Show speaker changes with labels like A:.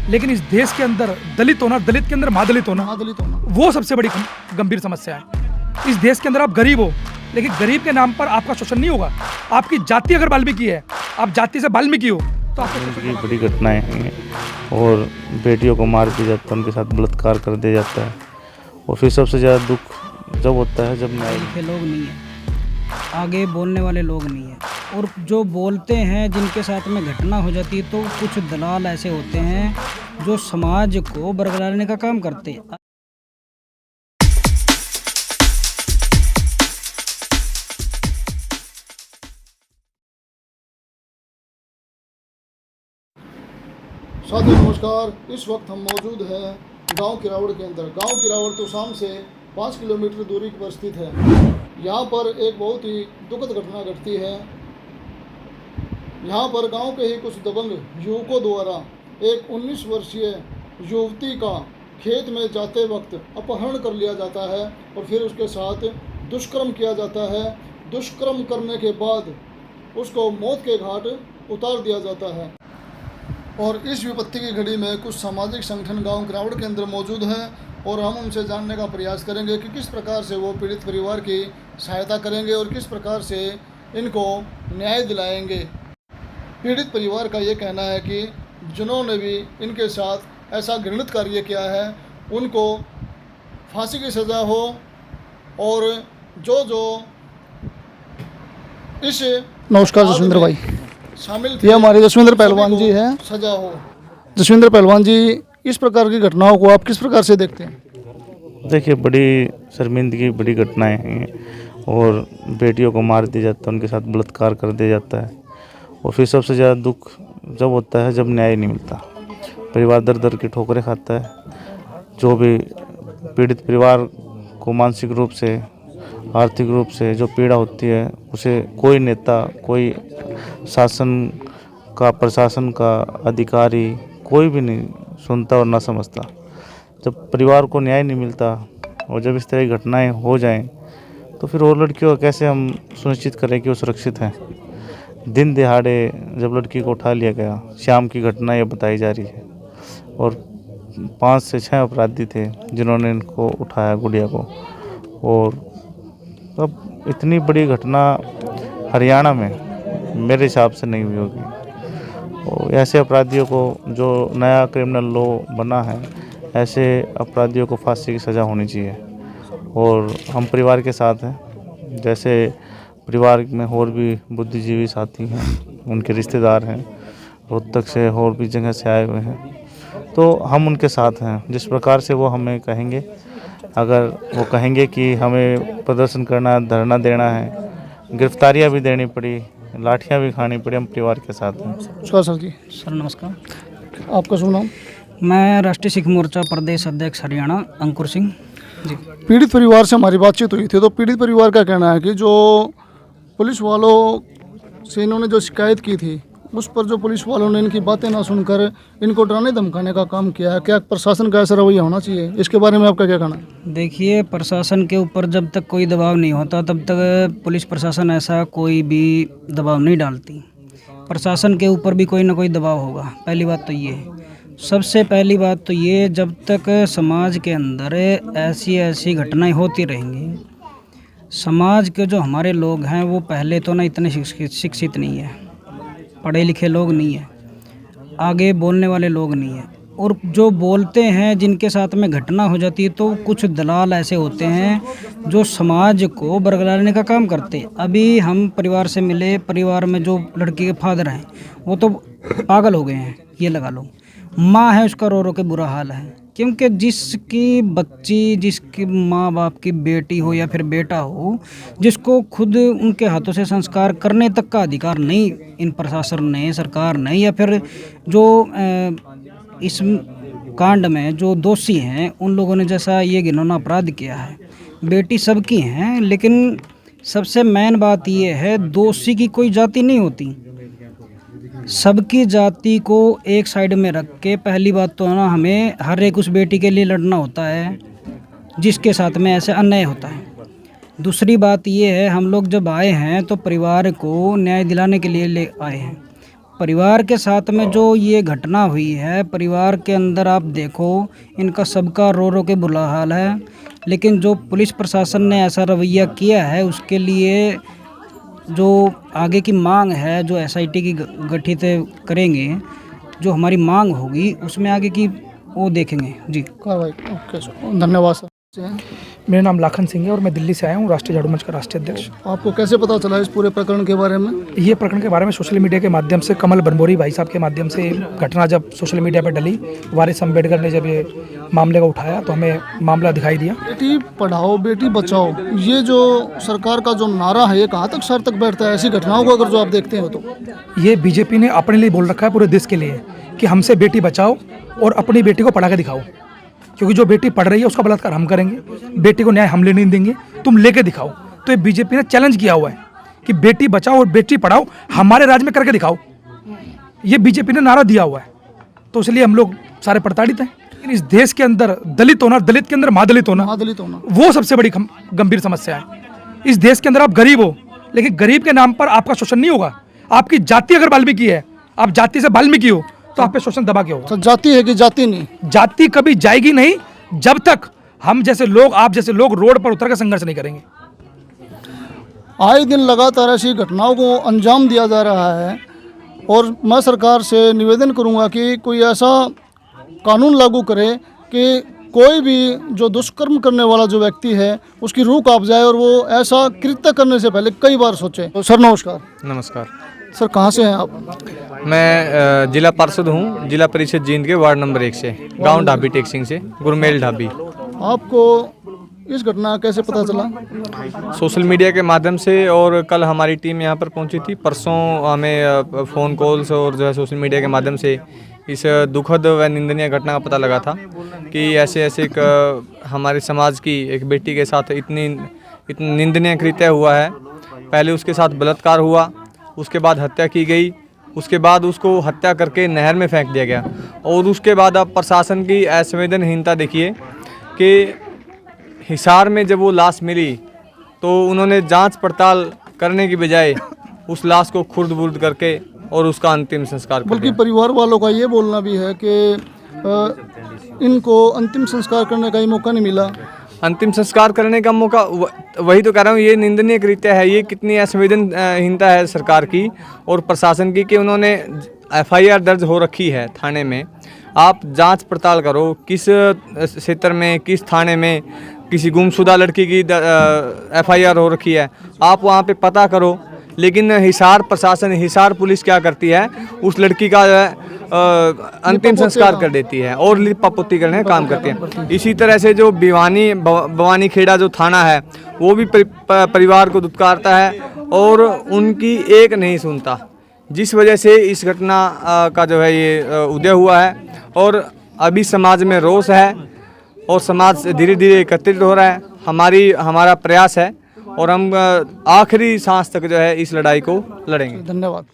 A: लेकिन इस देश के अंदर दलित होना, दलित के अंदर महादलित होना, वो सबसे बड़ी गंभीर समस्या है। इस देश के अंदर आप गरीब हो, लेकिन गरीब के नाम पर आपका शोषण नहीं होगा। आपकी जाति अगर वाल्मीकि है, आप जाति से वाल्मीकि हो, तो
B: आपकी बड़ी घटनाएं हैं और बेटियों को मार दिया जाता है, उनके साथ बलात्कार कर दिया जाता है। और फिर सबसे ज़्यादा दुख जब होता है जब न्याय
C: लिखे लोग नहीं है, आगे बोलने वाले लोग नहीं है, और जो बोलते हैं जिनके साथ में घटना हो जाती है तो कुछ दलाल ऐसे होते हैं जो समाज को बरगलाने का काम करते हैं।
D: साथियों नमस्कार। इस वक्त हम मौजूद हैं गांव किरावड़ के अंदर। गांव किरावड़ तो शाम से 5 किलोमीटर दूरी पर स्थित है। यहां पर एक बहुत ही दुखद घटना घटती है। यहां पर गांव के ही कुछ दबंग युवकों द्वारा एक 19 वर्षीय युवती का खेत में जाते वक्त अपहरण कर लिया जाता है और फिर उसके साथ दुष्कर्म किया जाता है। दुष्कर्म करने के बाद उसको मौत के घाट उतार दिया जाता है। और इस विपत्ति की घड़ी में कुछ सामाजिक संगठन गांव किरावड़ के अंदर मौजूद हैं और हम उनसे जानने का प्रयास करेंगे कि किस प्रकार से वो पीड़ित परिवार की सहायता करेंगे और किस प्रकार से इनको न्याय दिलाएंगे। पीड़ित परिवार का ये कहना है कि जिन्होंने भी इनके साथ ऐसा घृणित कार्य किया है उनको फांसी की सज़ा हो और जो इस
E: नमस्कार जसविंदर भाई,
D: शामिल
E: ये हमारे जसविंदर पहलवान जी हैं।
D: सजा हो।
E: जसविंदर पहलवान जी, इस प्रकार की घटनाओं को आप किस प्रकार से देखते हैं?
B: देखिए, बड़ी शर्मिंदगी, बड़ी घटनाएं हैं और बेटियों को मार दिया जाता है, उनके साथ बलात्कार कर दिया जाता है। और फिर सबसे ज़्यादा दुख जब होता है जब न्याय नहीं मिलता। परिवार दर दर की ठोकरें खाता है। जो भी पीड़ित परिवार को मानसिक रूप से, आर्थिक रूप से जो पीड़ा होती है उसे कोई नेता, कोई शासन का, प्रशासन का अधिकारी कोई भी नहीं सुनता और ना समझता। जब परिवार को न्याय नहीं मिलता और जब इस तरह की घटनाएं हो जाएं तो फिर वो लड़कियों को कैसे हम सुनिश्चित करें कि वो सुरक्षित हैं। दिन दिहाड़े जब लड़की को उठा लिया गया, शाम की घटना ये बताई जा रही है और 5 से 6 अपराधी थे जिन्होंने इनको उठाया, गुड़िया को। और अब इतनी बड़ी घटना हरियाणा में मेरे हिसाब से नहीं हुई होगी। और ऐसे अपराधियों को, जो नया क्रिमिनल लॉ बना है, ऐसे अपराधियों को फांसी की सज़ा होनी चाहिए। और हम परिवार के साथ हैं। जैसे परिवार में और भी बुद्धिजीवी साथी हैं, उनके रिश्तेदार हैं, रोहतक से और भी जगह से आए हुए हैं, तो हम उनके साथ हैं। जिस प्रकार से वो हमें कहेंगे, अगर वो कहेंगे कि हमें प्रदर्शन करना, धरना देना है, गिरफ्तारियां भी देनी पड़ी, लाठियां भी खानी पड़ी, हम परिवार के साथ हैं।
E: नमस्कार सर जी।
C: सर नमस्कार।
E: आपका शुभ नाम?
C: मैं राष्ट्रीय सिख मोर्चा प्रदेश अध्यक्ष हरियाणा, अंकुर सिंह जी।
E: पीड़ित परिवार से हमारी बातचीत हुई थी तो पीड़ित परिवार का कहना है कि जो पुलिस वालों से इन्होंने जो शिकायत की थी उस पर जो पुलिस वालों ने इनकी बातें ना सुनकर इनको डराने धमकाने का काम किया है। क्या प्रशासन का ऐसा रवैया होना चाहिए? इसके बारे में आपका क्या कहना है?
C: देखिए, प्रशासन के ऊपर जब तक कोई दबाव नहीं होता तब तक पुलिस प्रशासन ऐसा कोई भी दबाव नहीं डालती। प्रशासन के ऊपर भी कोई ना कोई दबाव होगा। पहली बात तो ये है। सबसे पहली बात तो ये, जब तक समाज के अंदर ऐसी घटनाएं होती रहेंगी, समाज के जो हमारे लोग हैं वो पहले तो ना इतने शिक्षित नहीं है, पढ़े लिखे लोग नहीं है, आगे बोलने वाले लोग नहीं है, और जो बोलते हैं जिनके साथ में घटना हो जाती है तो कुछ दलाल ऐसे होते हैं जो समाज को बरगलाने का काम करते हैं। अभी हम परिवार से मिले, परिवार में जो लड़की के फादर हैं वो तो पागल हो गए हैं, ये लगा लो। माँ है, उसका रो रो के बुरा हाल है, क्योंकि जिसकी बच्ची, जिसकी माँ बाप की बेटी हो या फिर बेटा हो, जिसको खुद उनके हाथों से संस्कार करने तक का अधिकार नहीं इन प्रशासन ने, सरकार ने, या फिर जो इस कांड में जो दोषी हैं उन लोगों ने जैसा ये घिनौना अपराध किया है। बेटी सबकी हैं, लेकिन सबसे मेन बात ये है, दोषी की कोई जाति नहीं होती। सबकी जाति को एक साइड में रख के पहली बात तो ना हमें हर एक उस बेटी के लिए लड़ना होता है जिसके साथ में ऐसे अन्याय होता है। दूसरी बात ये है, हम लोग जब आए हैं तो परिवार को न्याय दिलाने के लिए ले आए हैं। परिवार के साथ में जो ये घटना हुई है, परिवार के अंदर आप देखो इनका सबका रो रो के बुरा हाल है, लेकिन जो पुलिस प्रशासन ने ऐसा रवैया किया है उसके लिए जो आगे की मांग है, जो एसआईटी की गठित करेंगे, जो हमारी मांग होगी उसमें आगे की वो देखेंगे जी।
E: कार्रवाई ओके सर, धन्यवाद सर।
A: मेरा नाम लाखन सिंह है और मैं दिल्ली से आया हूँ, राष्ट्रीय झाड़ू मंच का राष्ट्रीय अध्यक्ष।
E: आपको कैसे पता चला इस पूरे प्रकरण के बारे में?
A: ये प्रकरण के बारे में सोशल मीडिया के माध्यम से कमल बनबोरी भाई साहब के माध्यम से घटना जब सोशल मीडिया पर डली, वारिस अम्बेडकर ने जब ये मामले को उठाया तो हमें मामला दिखाई दिया।
E: बेटी पढ़ाओ बेटी बचाओ, ये जो सरकार का जो नारा है ये कहाँ तक सार्थक बैठता है ऐसी घटनाओं को अगर जो आप देखते हो तो?
A: ये बीजेपी ने अपने लिए बोल रखा है पूरे देश के लिए कि हमसे बेटी बचाओ और अपनी बेटी को पढ़ा के दिखाओ, क्योंकि जो बेटी पढ़ रही है उसका बलात्कार हम करेंगे, बेटी को न्याय हम लेने नहीं देंगे, तुम लेके दिखाओ। तो ये बीजेपी ने चैलेंज किया हुआ है कि बेटी बचाओ और बेटी पढ़ाओ हमारे राज्य में करके दिखाओ, ये बीजेपी ने नारा दिया हुआ है। तो इसलिए हम लोग सारे प्रताड़ित हैं। लेकिन इस देश के अंदर दलित होना, दलित के अंदर महादलित होना, वो सबसे बड़ी गंभीर समस्या है। इस देश के अंदर आप गरीब हो, लेकिन गरीब के नाम पर आपका शोषण नहीं होगा। आपकी जाति अगर वाल्मीकि है, आप जाति से वाल्मीकि हो, तो आप पे शोषण दबा के होगा।
E: तो जाति है कि जाति नहीं?
A: जाति कभी जाएगी नहीं जब तक हम जैसे लोग, आप जैसे लोग रोड पर उतर कर संघर्ष नहीं करेंगे।
E: आए दिन लगातार ऐसी घटनाओं को अंजाम दिया जा रहा है और मैं सरकार से निवेदन करूंगा कि कोई ऐसा कानून लागू करे कि कोई भी जो दुष्कर्म करने वाला जो व्यक्ति है उसकी रूह कांप जाए और वो ऐसा कृत्य करने से पहले कई बार सोचे। तो सर नमस्कार।
F: नमस्कार
E: सर, कहाँ से हैं आप?
F: मैं जिला पार्षद हूँ, जिला परिषद जींद के वार्ड नंबर 1 से, गांव ढाबी टेक्सिंग से, गुरमेल ढाबी।
E: आपको इस घटना कैसे पता चला?
F: सोशल मीडिया के माध्यम से, और कल हमारी टीम यहाँ पर पहुँची थी। परसों हमें फ़ोन कॉल्स और जो है सोशल मीडिया के माध्यम से इस दुखद व निंदनीय घटना का पता लगा था कि ऐसे ऐसे एक हमारे समाज की एक बेटी के साथ इतनी निंदनीय कृत्य हुआ है। पहले उसके साथ बलात्कार हुआ, उसके बाद हत्या की गई, उसके बाद उसको हत्या करके नहर में फेंक दिया गया, और उसके बाद आप प्रशासन की असंवेदनहीनता देखिए कि हिसार में जब वो लाश मिली तो उन्होंने जांच पड़ताल करने की बजाय उस लाश को खुर्द बुर्द करके और उसका अंतिम संस्कार कर
E: बल्कि
F: दिया।
E: परिवार वालों का ये बोलना भी है कि इनको अंतिम संस्कार करने का ही मौका नहीं मिला।
F: अंतिम संस्कार करने का मौका, वही तो कह रहा हूँ, ये निंदनीय कृत्य है। ये कितनी असंवेदनहीनता है सरकार की और प्रशासन की कि उन्होंने एफआईआर दर्ज हो रखी है थाने में। आप जांच पड़ताल करो किस क्षेत्र में, किस थाने में किसी गुमशुदा लड़की की एफआईआर हो रखी है, आप वहाँ पे पता करो। लेकिन हिसार प्रशासन, हिसार पुलिस क्या करती है, उस लड़की का अंतिम संस्कार कर देती है और लिपापोती करने का काम करती है। इसी तरह से जो भवानी खेड़ा जो थाना है वो भी परिवार को दुत्कारता है और उनकी एक नहीं सुनता, जिस वजह से इस घटना का जो है ये उदय हुआ है। और अभी समाज में रोष है और समाज धीरे धीरे एकत्रित हो रहा है। हमारा प्रयास है और हम आखिरी सांस तक जो है इस लड़ाई को लड़ेंगे।
E: धन्यवाद।